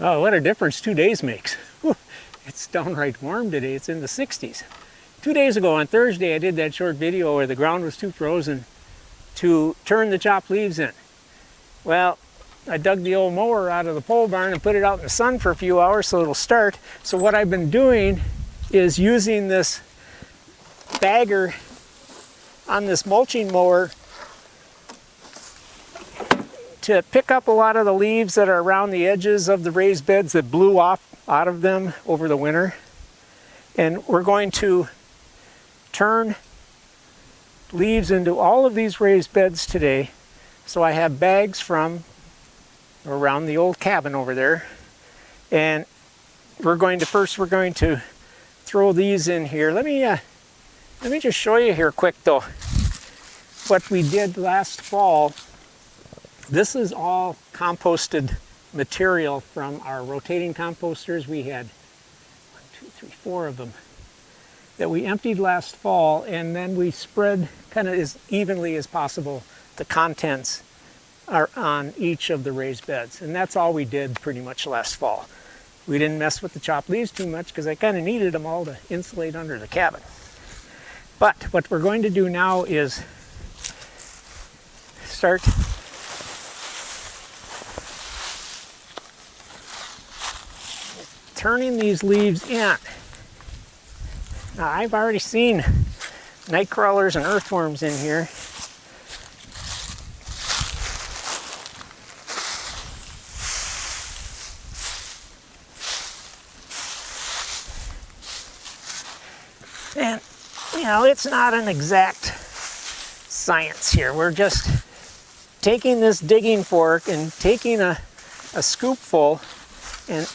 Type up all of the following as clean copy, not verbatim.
Oh, what a difference 2 days makes. Whew. It's downright warm today. It's in the 60s. 2 days ago on Thursday, I did that short video where the ground was too frozen to turn the chopped leaves in. Well, I dug the old mower out of the pole barn and put it out in the sun for a few hours so it'll start. So what I've been doing is using this bagger on this mulching mower to pick up a lot of the leaves that are around the edges of the raised beds that blew off out of them over the winter. And we're going to turn leaves into all of these raised beds today. So I have bags from around the old cabin over there. And we're going to throw these in here. Let me just show you here quick though what we did last fall. This is all composted material from our rotating composters. We had 4 of them that we emptied last fall, and then we spread kind of as evenly as possible the contents are on each of the raised beds. And that's all we did pretty much last fall. We didn't mess with the chopped leaves too much because I kind of needed them all to insulate under the cabin. But what we're going to do now is start turning these leaves in. Now, I've already seen night crawlers and earthworms in here. And, you know, it's not an exact science here. We're just taking this digging fork and taking a scoopful and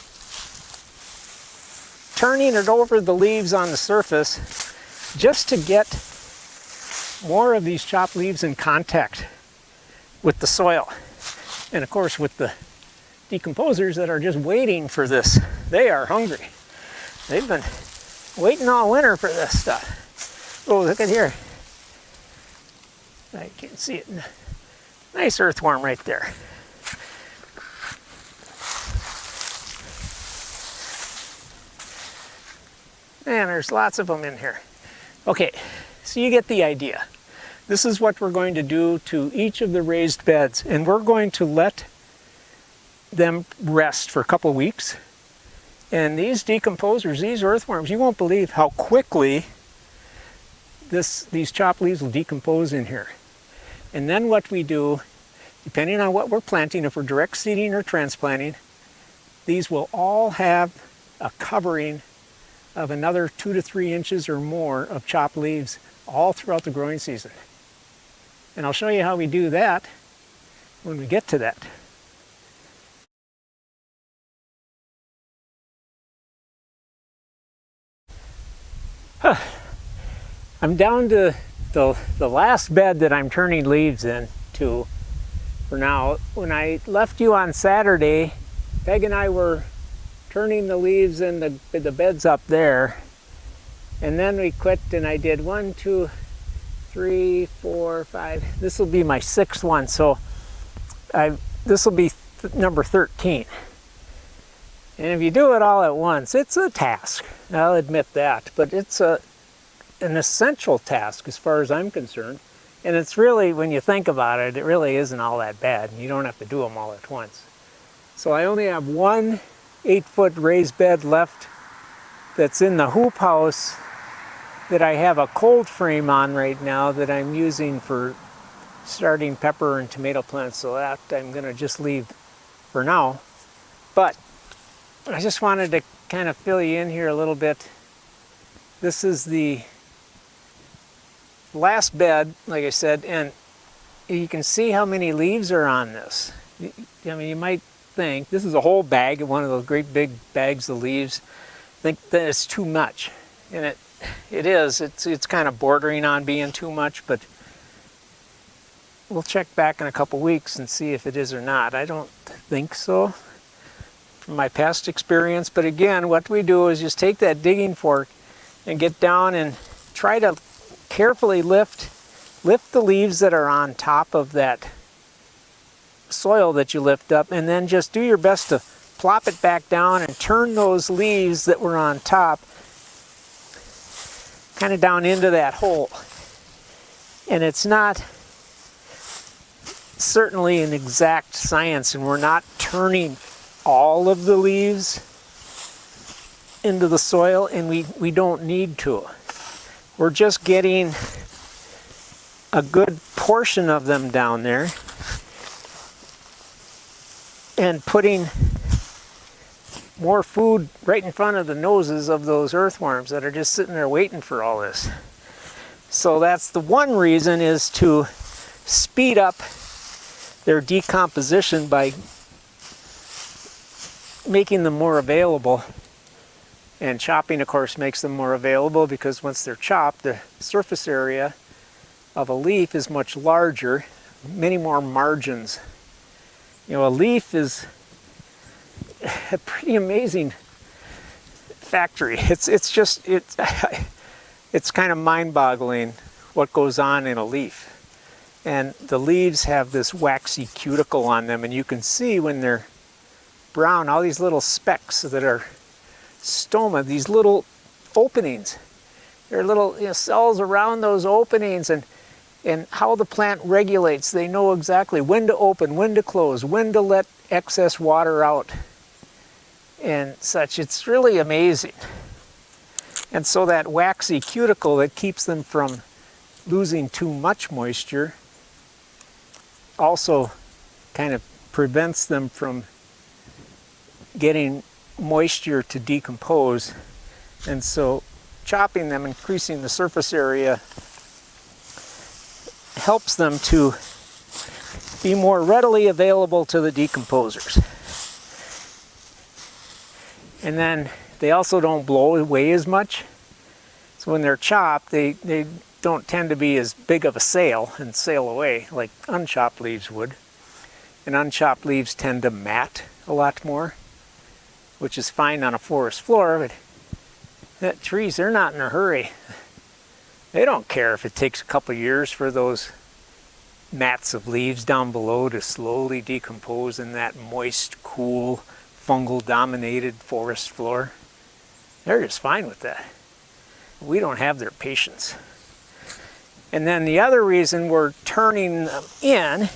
turning it over the leaves on the surface just to get more of these chopped leaves in contact with the soil. And of course with the decomposers that are just waiting for this. They are hungry. They've been waiting all winter for this stuff. Oh, look at here. I can't see it. Nice earthworm right there. And there's lots of them in here. Okay, so you get the idea. This is what we're going to do to each of the raised beds, and we're going to let them rest for a couple weeks. And these decomposers, these earthworms, you won't believe how quickly these chopped leaves will decompose in here. And then what we do, depending on what we're planting, if we're direct seeding or transplanting, these will all have a covering of another 2 to 3 inches or more of chopped leaves all throughout the growing season. And I'll show you how we do that when we get to that. I'm down to the last bed that I'm turning leaves into for now. When I left you on Saturday, Peg and I were turning the leaves in the beds up there, and then we quit, and I did 1, 2, 3, 4, 5. This will be my 6th one, so this will be number 13. And if you do it all at once, it's a task. I'll admit that, but it's an essential task as far as I'm concerned. And it's really, when you think about it, it really isn't all that bad. You don't have to do them all at once. So I only have one 8-foot raised bed left that's in the hoop house that I have a cold frame on right now that I'm using for starting pepper and tomato plants, so that I'm going to just leave for now. But I just wanted to kind of fill you in here a little bit. This is the last bed, like I said, and you can see how many leaves are on this. I mean, you might think this is a whole bag, one of those great big bags of leaves. Think that it's too much, and it is. It's kind of bordering on being too much, but we'll check back in a couple weeks and see if it is or not. I don't think so from my past experience, but again, what we do is just take that digging fork and get down and try to carefully lift the leaves that are on top of that soil that you lift up, and then just do your best to plop it back down and turn those leaves that were on top kind of down into that hole. And it's not certainly an exact science, and we're not turning all of the leaves into the soil, and we don't need to. We're just getting a good portion of them down there and putting more food right in front of the noses of those earthworms that are just sitting there waiting for all this. So that's the one reason, is to speed up their decomposition by making them more available. And chopping, of course, makes them more available, because once they're chopped, the surface area of a leaf is much larger, many more margins. You know, a leaf is a pretty amazing factory. It's kind of mind-boggling what goes on in a leaf. And the leaves have this waxy cuticle on them, and you can see when they're brown, all these little specks that are stoma, these little openings. There are little cells around those openings, and how the plant regulates. They know exactly when to open, when to close, when to let excess water out and such. It's really amazing. And so that waxy cuticle that keeps them from losing too much moisture also kind of prevents them from getting moisture to decompose. And so chopping them, increasing the surface area, helps them to be more readily available to the decomposers. And then they also don't blow away as much. So when they're chopped, they don't tend to be as big of a sail and sail away like unchopped leaves would. And unchopped leaves tend to mat a lot more, which is fine on a forest floor, but that trees, they're not in a hurry. They don't care if it takes a couple years for those mats of leaves down below to slowly decompose in that moist, cool, fungal-dominated forest floor. They're just fine with that. We don't have their patience. And then the other reason we're turning them in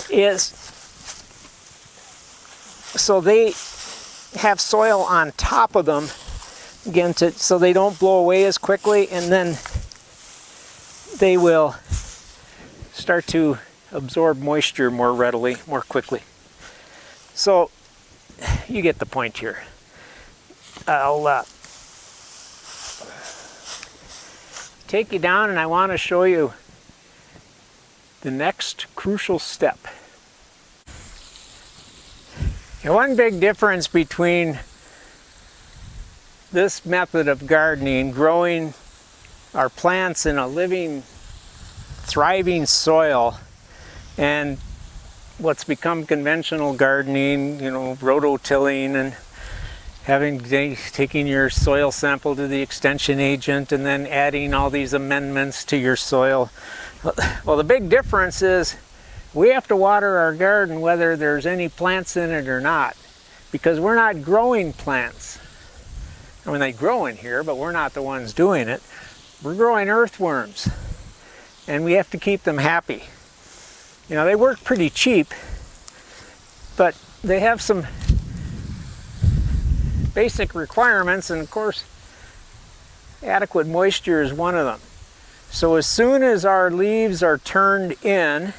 is so they have soil on top of them, again, so they don't blow away as quickly, and then they will start to absorb moisture more readily, more quickly. So you get the point here. I'll take you down, and I want to show you the next crucial step. And one big difference between this method of gardening, growing our plants in a living, thriving soil, and what's become conventional gardening, you know, rototilling and taking your soil sample to the extension agent and then adding all these amendments to your soil. Well, the big difference is we have to water our garden whether there's any plants in it or not, because we're not growing plants. I mean, they grow in here, but we're not the ones doing it. We're growing earthworms, and we have to keep them happy. You know, they work pretty cheap, but they have some basic requirements, and of course, adequate moisture is one of them. So as soon as our leaves are turned in,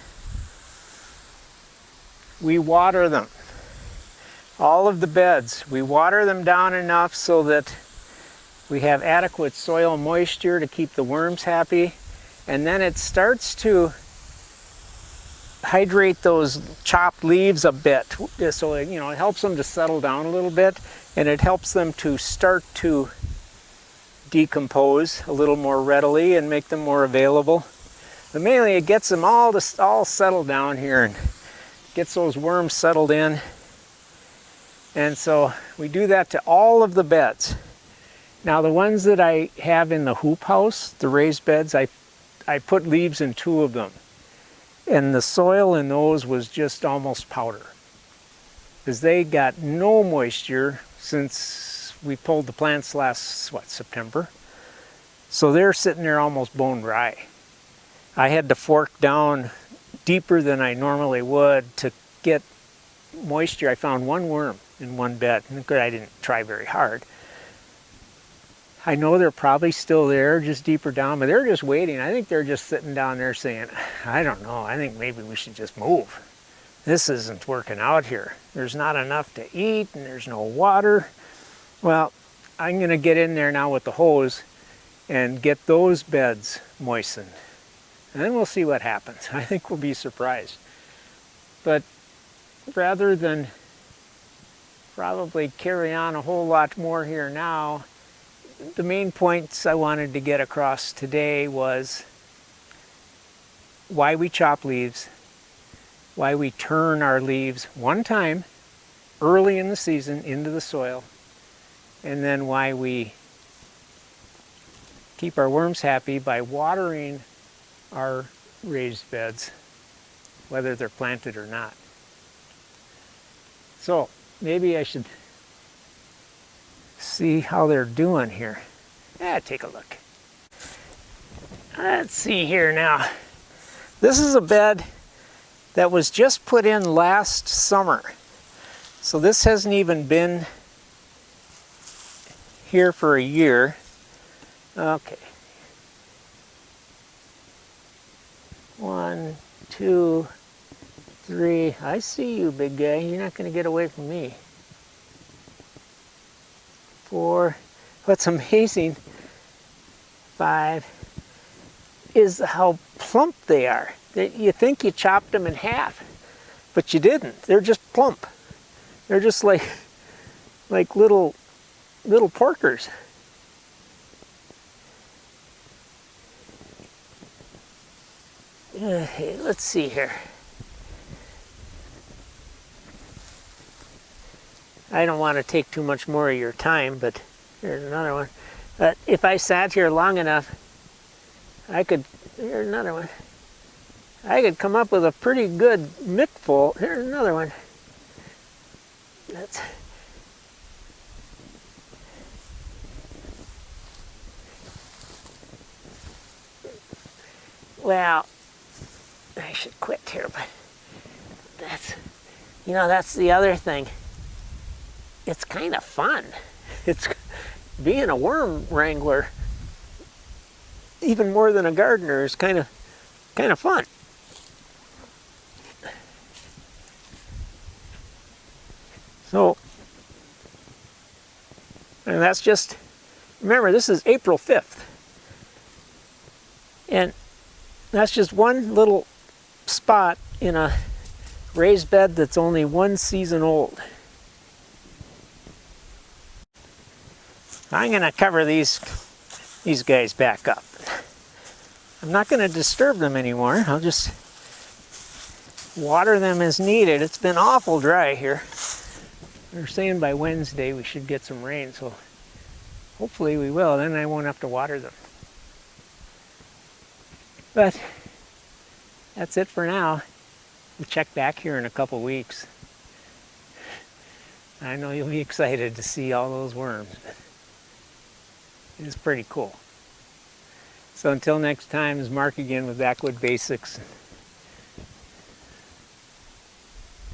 we water them. All of the beds, we water them down enough so that we have adequate soil moisture to keep the worms happy, and then it starts to hydrate those chopped leaves a bit, so it helps them to settle down a little bit, and it helps them to start to decompose a little more readily and make them more available. But mainly it gets them all settled down here and gets those worms settled in. And so we do that to all of the beds. Now the ones that I have in the hoop house, the raised beds, I put leaves in 2 of them. And the soil in those was just almost powder. because they got no moisture since we pulled the plants last, what, September. So they're sitting there almost bone dry. I had to fork down deeper than I normally would to get moisture. I found one worm in one bed. I didn't try very hard. I know they're probably still there, just deeper down, but they're just waiting. I think they're just sitting down there saying, I don't know, I think maybe we should just move. This isn't working out here. There's not enough to eat and there's no water. Well, I'm gonna get in there now with the hose and get those beds moistened. And then we'll see what happens. I think we'll be surprised. But rather than probably carry on a whole lot more here now, the main points I wanted to get across today was why we chop leaves, why we turn our leaves one time early in the season into the soil, and then why we keep our worms happy by watering our raised beds, whether they're planted or not. So maybe I should see how they're doing here. Yeah, take a look. Let's see here now. This is a bed that was just put in last summer. So this hasn't even been here for a year. Okay. 1, 2, 3. I see you, big guy. You're not going to get away from me. 4. What's amazing, 5, is how plump they are. You think you chopped them in half, but you didn't. They're just plump. They're just like little porkers. Okay, let's see here. I don't want to take too much more of your time, but here's another one. If I sat here long enough, here's another one. I could come up with a pretty good mittful. Here's another one. Well, I should quit here, but that's the other thing. It's kind of fun. It's being a worm wrangler, even more than a gardener, is kind of fun. So, and that's just, remember, this is April 5th. And that's just one little spot in a raised bed that's only one season old. I'm going to cover these guys back up. I'm not going to disturb them anymore. I'll just water them as needed. It's been awful dry here. They're saying by Wednesday we should get some rain, so hopefully we will. Then I won't have to water them. But that's it for now. We'll check back here in a couple weeks. I know you'll be excited to see all those worms. It's pretty cool. So until next time, it's Mark again with Backwood Basics.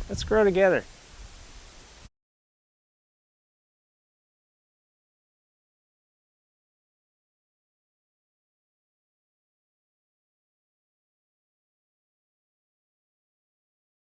Let's grow together.